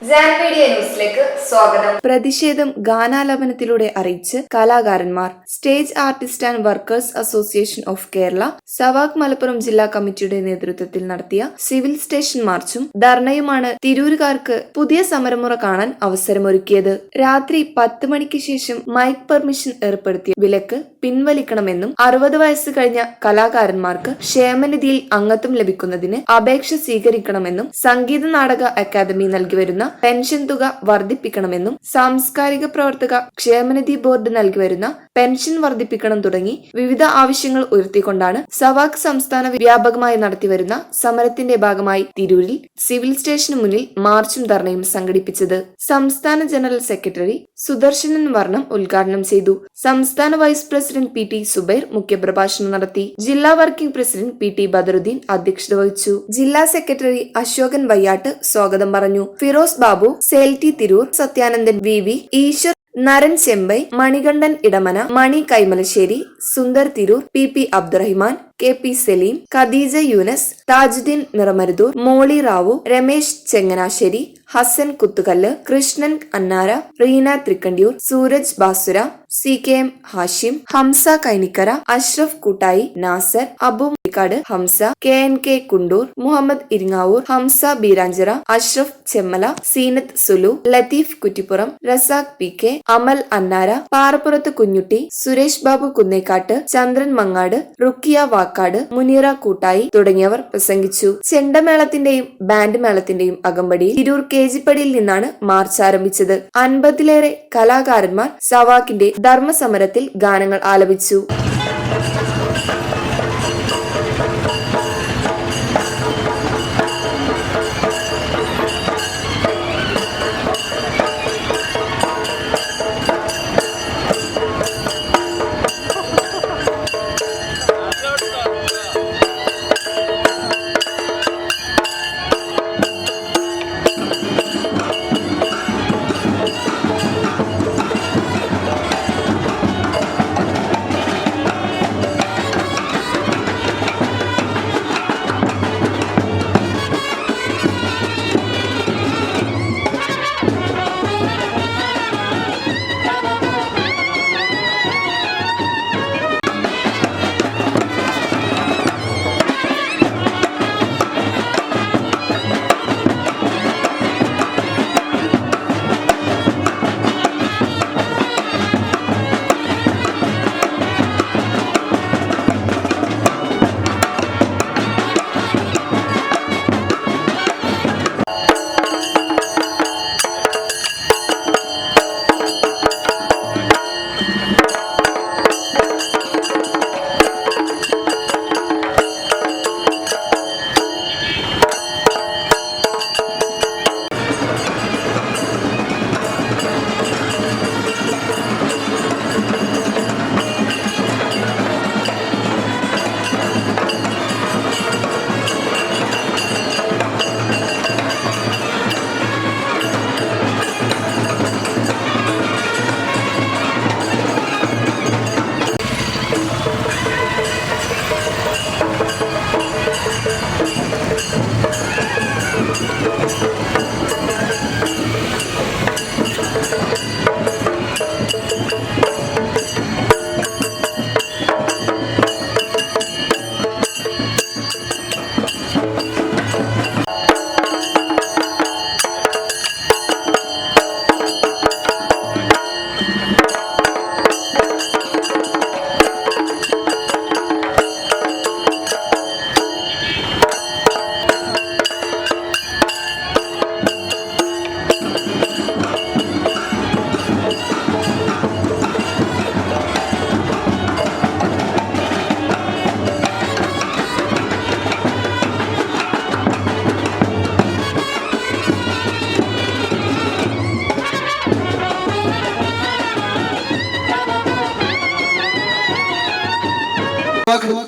ജാൻമീഡിയ ന്യൂസിലേക്ക് സ്വാഗതം. പ്രതിഷേധം ഗാനാലാപനത്തിലൂടെ അറിയിച്ച് കലാകാരന്മാർ. Stage artist and workers association of Kerala സവാക് മലപ്പുറം ജില്ലാ കമ്മിറ്റിയുടെ നേതൃത്വത്തിൽ നടത്തിയ സിവിൽ സ്റ്റേഷൻ മാർച്ചും ധർണയുമാണ് തിരൂരുകാർക്ക് പുതിയ സമരമുറ കാണാൻ അവസരമൊരുക്കിയത്. രാത്രി 10 മണിക്ക് ശേഷം മൈക്ക് പെർമിഷൻ ഏർപ്പെടുത്തിയ വിലക്ക് പിൻവലിക്കണമെന്നും 60 വയസ്സ് കഴിഞ്ഞ കലാകാരന്മാർക്ക് ക്ഷേമനിധിയിൽ അംഗത്വം ലഭിക്കുന്നതിന് അപേക്ഷ സ്വീകരിക്കണമെന്നും സംഗീത നാടക അക്കാദമി നൽകിവരുന്ന പെൻഷൻ തുക വർദ്ധിപ്പിക്കണമെന്നും സാംസ്കാരിക പ്രവർത്തക ക്ഷേമനിധി ബോർഡ് നൽകിവരുന്ന പെൻഷൻ വർദ്ധിപ്പിക്കണം തുടങ്ങി വിവിധ ആവശ്യങ്ങൾ ഉയർത്തിക്കൊണ്ടാണ് സവാക് സംസ്ഥാന വ്യാപകമായി നടത്തിവരുന്ന സമരത്തിന്റെ ഭാഗമായി തിരൂരിൽ സിവിൽ സ്റ്റേഷന് മുന്നിൽ മാർച്ചും ധർണയും സംഘടിപ്പിച്ചത്. സംസ്ഥാന ജനറൽ സെക്രട്ടറി സുദർശനൻ വർണ്ണം ഉദ്ഘാടനം ചെയ്തു. സംസ്ഥാന vice president P T Zubair മുഖ്യപ്രഭാഷണം നടത്തി. ജില്ലാ working president P T Badaruddin അധ്യക്ഷത വഹിച്ചു. ജില്ലാ സെക്രട്ടറി അശോകൻ വയ്യാട്ട് സ്വാഗതം പറഞ്ഞു. ഫിറോസ് ബാബു, സേൽറ്റി Tirur, Sathyanandan V, Eshwar Naran Chembai, Manikandan Edamana, Mani Kaimalassery, Sundar Tirur, P Abdurahiman, KP Saleem, Khadeeja Younus, Thajuddeen Niramaruthur, Molly Rao, Ramesh Changanassery, Hassan Kuthukallu, Krishnan Annara, Reena Thrikkandiyur, Sooraj Basura, CKM Hashim, Hamza Kainikkara, Ashraf Koottayi, Nasar, Abu കാട്, ഹംസ, KNK കുണ്ടൂർ, മുഹമ്മദ് ഇരിങ്ങാവൂർ, ഹംസ ബീരാഞ്ചിറ, അഷ്റഫ് ചെമ്മല, സീനത്ത് സുലു, ലത്തീഫ് കുറ്റിപ്പുറം, റസാഖ് PK, അമൽ അന്നാര, പാറപ്പുറത്ത് കുഞ്ഞുട്ടി, സുരേഷ് ബാബു കുന്നേക്കാട്ട്, ചന്ദ്രൻ മങ്ങാട്, റുക്കിയ വാക്കാട്, മുനീറ കൂട്ടായി തുടങ്ങിയവർ പ്രസംഗിച്ചു. ചെണ്ടമേളത്തിന്റെയും ബാൻഡ് മേളത്തിന്റെയും അകമ്പടിയിൽ തിരൂർ കേജിപ്പടിയിൽ നിന്നാണ് മാർച്ച് ആരംഭിച്ചത്. 50-ലേറെ കലാകാരന്മാർ സവാക്കിന്റെ ധർമ്മസമരത്തിൽ ഗാനങ്ങൾ ആലപിച്ചു.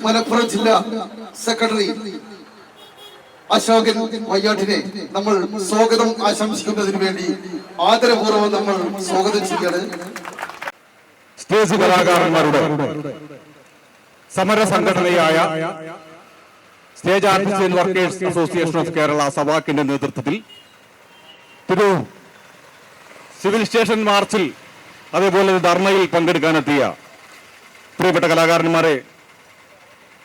മലപ്പുറം ജില്ലാ സെക്രട്ടറി അശോകൻ വയ്യാട്ടിനെ നമ്മൾ സ്വാഗതം ആശംസിക്കുന്നതിന് വേണ്ടി ആദരപൂർവ്വം നമ്മൾ സ്വാഗതം ചെയ്യാണ്. സ്റ്റേജ് കലാകാരന്മാരുടെ സമര സംഘടനയായ stage artist and workers association of Kerala സവാക്കിന്റെ നേതൃത്വത്തിൽ ഒരു സിവിൽ സ്റ്റേഷൻ മാർച്ചിൽ അതേപോലെ ധർണയിൽ പങ്കെടുക്കാനെത്തിയ പ്രിയപ്പെട്ട കലാകാരന്മാരെ,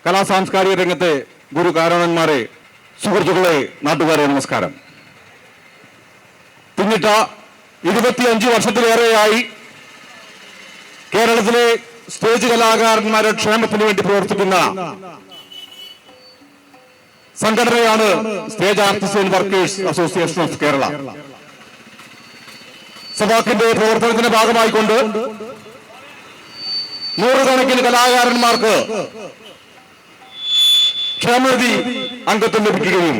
കലാ സാംസ്കാരിക രംഗത്തെ ഗുരുകാരണന്മാരെ, സുഹൃത്തുക്കളെ, നാട്ടുകാരെ, നമസ്കാരം. പിന്നിട്ട 25 വർഷത്തിലേറെയായി കേരളത്തിലെ സ്റ്റേജ് കലാകാരന്മാരുടെ ക്ഷേമത്തിന് വേണ്ടി പ്രവർത്തിക്കുന്ന സംഘടനയാണ് stage artist and workers association of Kerala. സഭാക്കിന്റെ പ്രവർത്തനത്തിന്റെ ഭാഗമായിക്കൊണ്ട് നൂറുകണക്കിന് കലാകാരന്മാർക്ക് ക്ഷേമനിധി അംഗത്വം ലഭിക്കുകയും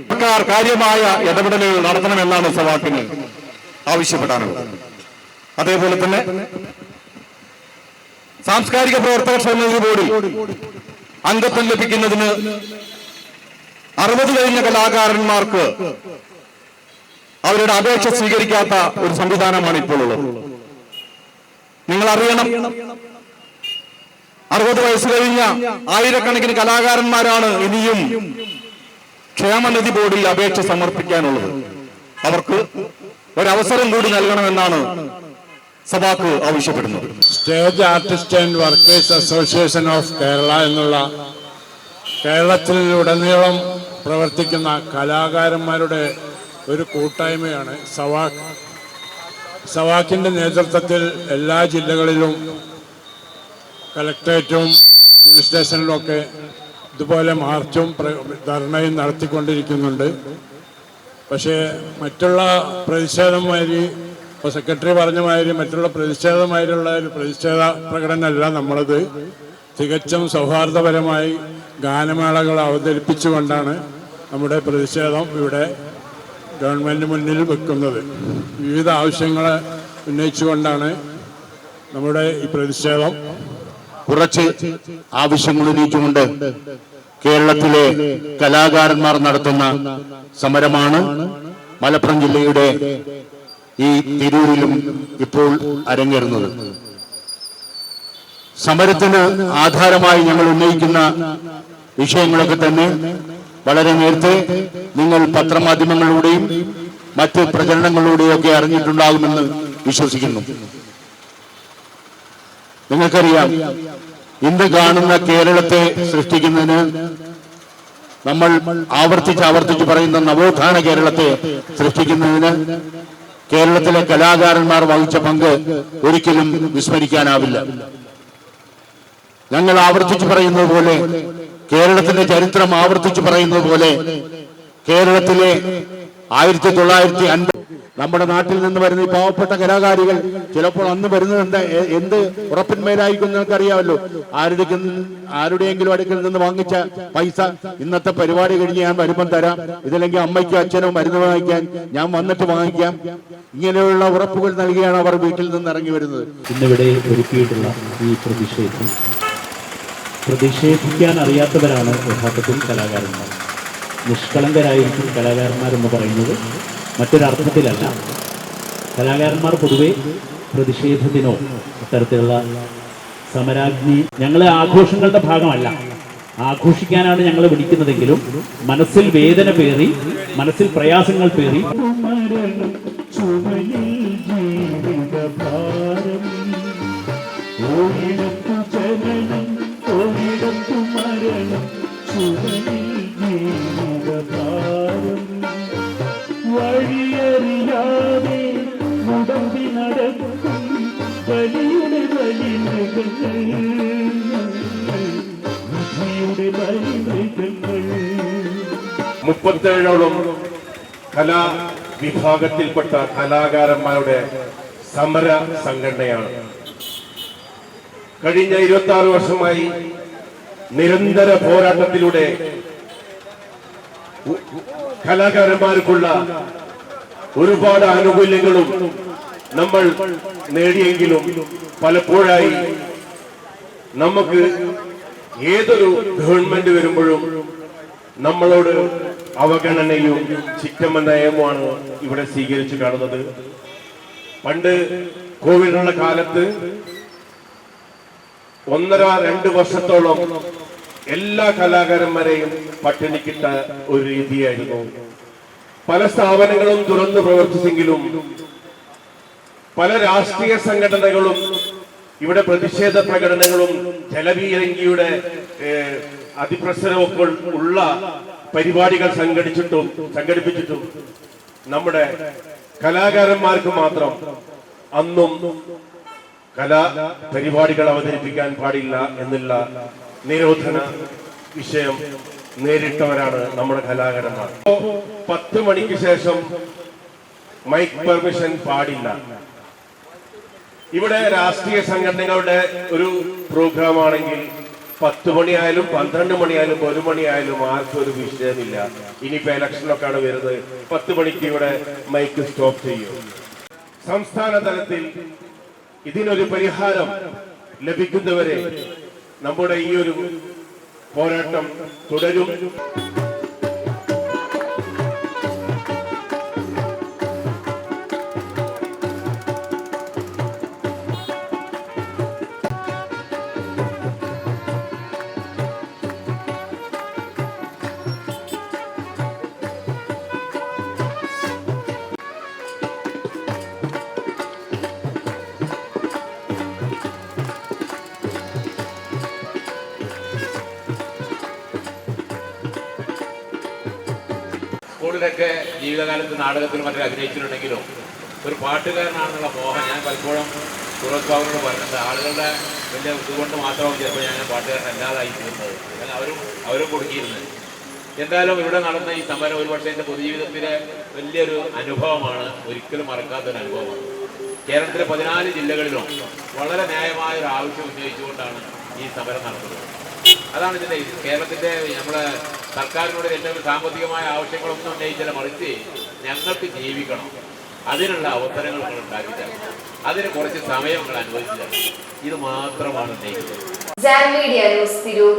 സർക്കാർ കാര്യമായ ഇടപെടലുകൾ നടത്തണമെന്നാണ് സഭാക്കിന് ആവശ്യപ്പെടാനുള്ളത്. അതേപോലെ തന്നെ സാംസ്കാരിക പ്രവർത്തക ക്ഷേമനിധി ബോർഡിൽ അംഗത്വം ലഭിക്കുന്നതിന് 60 കഴിഞ്ഞ കലാകാരന്മാർക്ക് അവരുടെ അപേക്ഷ സ്വീകരിക്കാത്ത ഒരു സംവിധാനമാണ് ഇപ്പോൾ ഉള്ളത്. നിങ്ങൾ അറിയണം, 60 വയസ്സ് കഴിഞ്ഞ ആയിരക്കണക്കിന് കലാകാരന്മാരാണ് ഇനിയും ക്ഷേമനിധി ബോർഡിൽ അപേക്ഷ സമർപ്പിക്കാനുള്ളത്. അവർക്ക് ഒരവസരം കൂടി നൽകണമെന്നാണ് സഭാക്ക് ആവശ്യപ്പെടുന്നത്. Stage artist and workers association of Kerala എന്നുള്ള കേരളത്തിലുടനീളം പ്രവർത്തിക്കുന്ന കലാകാരന്മാരുടെ ഒരു കൂട്ടായ്മയാണ് സവാക്ക്. സവാക്കിൻ്റെ നേതൃത്വത്തിൽ എല്ലാ ജില്ലകളിലും കലക്ട്രേറ്റും സിവിൽ സ്റ്റേഷനിലുമൊക്കെ ഇതുപോലെ മാർച്ചും ധർണയും നടത്തിക്കൊണ്ടിരിക്കുന്നുണ്ട്. പക്ഷേ മറ്റുള്ള പ്രതിഷേധമാതിരി, ഇപ്പോൾ സെക്രട്ടറി പറഞ്ഞ മാതിരി മറ്റുള്ള പ്രതിഷേധമായിട്ടുള്ള ഒരു പ്രതിഷേധ പ്രകടനമല്ല നമ്മളത്. തികച്ചും സൗഹാർദ്ദപരമായി ഗാനമേളകൾ അവതരിപ്പിച്ചുകൊണ്ടാണ് നമ്മുടെ പ്രതിഷേധം ഇവിടെ ഗവൺമെൻറ് മുന്നിൽ വെക്കുന്നത്. വിവിധ ആവശ്യങ്ങൾ ഉന്നയിച്ചുകൊണ്ടാണ് നമ്മുടെ ഈ പ്രതിഷേധം. കുറച്ച് ആവശ്യങ്ങൾ ഉന്നയിച്ചുകൊണ്ട് കേരളത്തിലെ കലാകാരന്മാർ നടത്തുന്ന സമരമാണ് മലപ്പുറം ജില്ലയുടെ ഈ തിരൂരിലും ഇപ്പോൾ അരങ്ങേറുന്നത്. സമരത്തിന് ആധാരമായി ഞങ്ങൾ ഉന്നയിക്കുന്ന വിഷയങ്ങളൊക്കെ തന്നെ വളരെ നേരത്തെ നിങ്ങൾ പത്രമാധ്യമങ്ങളിലൂടെയും മറ്റ് പ്രചരണങ്ങളിലൂടെയൊക്കെ അറിഞ്ഞിട്ടുണ്ടാകുമെന്ന് വിശ്വസിക്കുന്നു. നിങ്ങൾക്കറിയാം, ഇന്ന് കാണുന്ന കേരളത്തെ സൃഷ്ടിക്കുന്നതിന് നമ്മൾ ആവർത്തിച്ച് പറയുന്ന നവോത്ഥാന കേരളത്തെ സൃഷ്ടിക്കുന്നതിന് കേരളത്തിലെ കലാകാരന്മാർ വഹിച്ച പങ്ക് ഒരിക്കലും വിസ്മരിക്കാനാവില്ല. ഞങ്ങൾ ആവർത്തിച്ച് പറയുന്നത് പോലെ, കേരളത്തിന്റെ ചരിത്രം ആവർത്തിച്ച് പറയുന്നത് പോലെ, കേരളത്തിലെ 1950 നമ്മുടെ നാട്ടിൽ നിന്ന് വരുന്ന ഈ പാവപ്പെട്ട കലാകാരികൾ ചിലപ്പോൾ അന്ന് വരുന്നത് എന്ത് ഉറപ്പിന്മേലായിരിക്കും നിങ്ങൾക്കറിയാമല്ലോ. ആരുടെയെങ്കിലും അടുക്കൽ നിന്ന് വാങ്ങിച്ച പൈസ ഇന്നത്തെ പരിപാടി കഴിഞ്ഞ് ഞാൻ വരുമ്പം തരാം, ഇതില്ലെങ്കിൽ അമ്മയ്ക്കും അച്ഛനോ മരുന്ന് വാങ്ങിക്കാൻ ഞാൻ വന്നിട്ട് വാങ്ങിക്കാം, ഇങ്ങനെയുള്ള ഉറപ്പുകൾ നൽകിയാണ് അവർ വീട്ടിൽ നിന്ന് ഇറങ്ങി വരുന്നത്. ഇന്നിവിടെ ഒരുക്കിയിട്ടുള്ള ഈ പ്രതിഷേധിക്കാൻ അറിയാത്തവരാണ് യഥാർത്ഥത്തിൽ കലാകാരന്മാർ. നിഷ്കളങ്കരായിരിക്കും കലാകാരന്മാരെന്ന് പറയുന്നത് മറ്റൊരർത്ഥത്തിലല്ല. കലാകാരന്മാർ പൊതുവെ പ്രതിഷേധത്തിനോ അത്തരത്തിലുള്ള സമരാഗ്നി ഞങ്ങളെ ആഘോഷങ്ങളുടെ ഭാഗമല്ല. ആഘോഷിക്കാനാണ് ഞങ്ങൾ വിളിക്കുന്നതെങ്കിലും മനസ്സിൽ വേദന പേറി, മനസ്സിൽ പ്രയാസങ്ങൾ പേറി വഴിയറിയാതെ മുടമ്പി നടക്കും വലിയുടെ വലിമൃഗങ്ങൾ, വിധിയുടെ വലിമൃഗങ്ങൾ. 37ഓളം കലാവിഭാഗത്തിൽപ്പെട്ട കലാകാരന്മാരുടെ സമര സംഘടനയാണ്. കഴിഞ്ഞ 26 വർഷമായി നിരന്തര പോരാട്ടത്തിലൂടെ കലാകാരന്മാർക്കുള്ള ഒരുപാട് ആനുകൂല്യങ്ങളും നമ്മൾ നേടിയെങ്കിലും പലപ്പോഴായി നമുക്ക് ഏതൊരു ഗവൺമെന്റ് വരുമ്പോഴും നമ്മളോട് അവഗണനയും ചിറ്റമ്മ നയവുമാണ് ഇവിടെ സ്വീകരിച്ചു കാണുന്നത്. പണ്ട് കോവിഡുള്ള കാലത്ത് 1.5-2 വർഷത്തോളം എല്ലാ കലാകാരന്മാരെയും പട്ടിണിക്കിട്ട ഒരു രീതിയായിരുന്നു. പല സ്ഥാപനങ്ങളും തുറന്നു പ്രവർത്തിച്ചെങ്കിലും പല രാഷ്ട്രീയ സംഘടനകളും ഇവിടെ പ്രതിഷേധ പ്രകടനങ്ങളും ജലപീരങ്കിയുടെ അതിപ്രസരമൊക്കെ ഉള്ള പരിപാടികൾ സംഘടിപ്പിച്ചിട്ടും നമ്മുടെ കലാകാരന്മാർക്ക് മാത്രം അന്നും കലാ പരിപാടികൾ അവതരിപ്പിക്കാൻ പാടില്ല എന്നുള്ള നിരോധന വിഷയം നേരിട്ടവരാണ് നമ്മുടെ കലാകാരന്മാർ. 10 മണിക്ക് ശേഷം മൈക്ക് പെർമിഷൻ പാടില്ല. ഇവിടെ രാഷ്ട്രീയ സംഘടനകളുടെ ഒരു പ്രോഗ്രാം ആണെങ്കിൽ 10 മണിയായാലും 12 മണിയായാലും 1 മണിയായാലും ആർക്കും ഒരു വിഷയമില്ല. ഇനിയിപ്പോ ഇലക്ഷനൊക്കെയാണ് വരുന്നത്, 10 മണിക്ക് ഇവിടെ മൈക്ക് സ്റ്റോപ്പ് ചെയ്യും. സംസ്ഥാന തലത്തിൽ ഇതിനൊരു പരിഹാരം ലഭിക്കുന്നവരെ നമ്മുടെ ഈ ഒരു പോരാട്ടം തുടരും. സ്കൂളിലൊക്കെ ജീവിതകാലത്ത് നാടകത്തിലും മറ്റൊക്കെ അഭിനയിച്ചിട്ടുണ്ടെങ്കിലും ഒരു പാട്ടുകാരനാണെന്നുള്ള മോഹം ഞാൻ പലപ്പോഴും സുരത് ബാബുവിനോട് പറഞ്ഞിട്ടുണ്ട്. ആളുകളുടെ വലിയ ഇതുകൊണ്ട് മാത്രമാവും ചിലപ്പോൾ ഞാൻ പാട്ടുകാരൻ അല്ലാതായി തീർന്നത്, അവരും കൊടുക്കിയിരുന്നത്. എന്തായാലും ഇവിടെ നടന്ന ഈ സമരം ഒരുപക്ഷെ എൻ്റെ പൊതുജീവിതത്തിലെ വലിയൊരു അനുഭവമാണ്, ഒരിക്കലും മറക്കാത്തൊരു അനുഭവമാണ്. കേരളത്തിലെ 14 ജില്ലകളിലും വളരെ ന്യായമായ ഒരു ആവശ്യം ഉന്നയിച്ചുകൊണ്ടാണ് ഈ സമരം നടത്തുന്നത്. അതാണ് ഇതിൻ്റെ കേരളത്തിൻ്റെ നമ്മുടെ സർക്കാരിനോട് ഏറ്റവും സാമ്പത്തികമായ ആവശ്യങ്ങളൊന്നും ഉന്നയിച്ചില്ല, മറിച്ച് ഞങ്ങൾക്ക് ജീവിക്കണം, അതിനുള്ള അവസരങ്ങൾ നിങ്ങൾ ഉണ്ടാക്കിത്തരണം, അതിന് കുറച്ച് സമയം നിങ്ങൾ അനുവദിച്ചു തരണം. ഇത് മാത്രമാണ് ഉന്നയിക്കുന്നത്. Jan media news Tirur.